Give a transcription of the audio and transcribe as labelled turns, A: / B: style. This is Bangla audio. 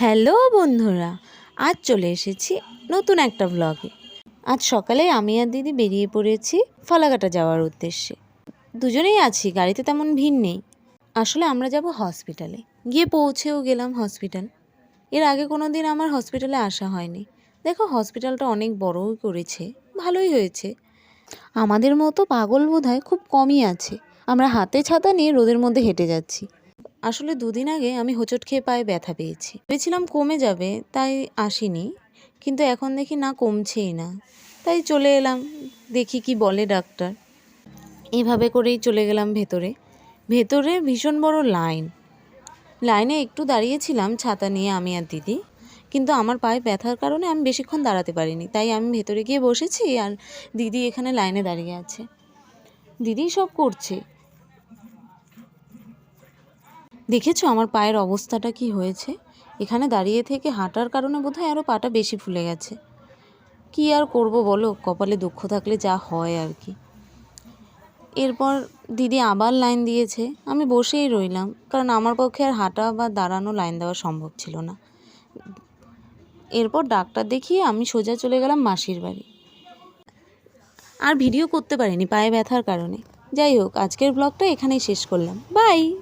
A: হ্যালো বন্ধুরা, আজ চলে এসেছি নতুন একটা ব্লগে। আজ সকালে আমি আর দিদি বেরিয়ে পড়েছি ফালাকাটা যাওয়ার উদ্দেশ্যে। দুজনেই আছি, গাড়িতে তেমন ভিড় নেই। আসলে আমরা যাব হসপিটালে। গিয়ে পৌঁছেও গেলাম হসপিটাল। এর আগে কোনো দিন আমার হসপিটালে আসা হয়নি। দেখো, হসপিটালটা অনেক বড়ই করেছে, ভালোই হয়েছে। আমাদের মতো পাগল বোধহয় খুব কমই আছে। আমরা হাতে ছাতা নিয়ে রোদের মধ্যে হেঁটে যাচ্ছি। আসলে দুদিন আগে আমি হোঁচট খেয়ে পায়ে ব্যথা পেয়েছি। ভেবেছিলাম কমে যাবে, তাই আসিনি। কিন্তু এখন দেখি না, কমছেই না। তাই চলে এলাম, দেখি কি বলে ডাক্তার। এইভাবে করেই চলে গেলাম ভেতরে। ভেতরে ভীষণ বড় লাইনে একটু দাঁড়িয়েছিলাম ছাতা নিয়ে আমি আর দিদি। কিন্তু আমার পায়ে ব্যথার কারণে আমি বেশিক্ষণ দাঁড়াতে পারিনি, তাই আমি ভেতরে গিয়ে বসেছি আর দিদি এখানে লাইনে দাঁড়িয়ে আছে। দিদি সব করছে। দেখেছো আমার পায়ের অবস্থাটা কি হয়েছে? এখানে দাঁড়িয়ে থেকে হাঁটার কারণে বোধহয় আরও পাটা বেশি ফুলে গেছে। কি আর করব বলো, কপালে দুঃখ থাকলে যা হয় আর কি। এরপর দিদি আবার লাইন দিয়েছে, আমি বসেই রইলাম, কারণ আমার পক্ষে আর হাঁটা বা দাঁড়ানো লাইন দেওয়া সম্ভব ছিল না। এরপর ডাক্তার দেখিয়ে আমি সোজা চলে গেলাম মাসির বাড়ি। আর ভিডিও করতে পারিনি পায়ে ব্যথার কারণে। যাই হোক, আজকের ব্লগটা এখানেই শেষ করলাম। বাই।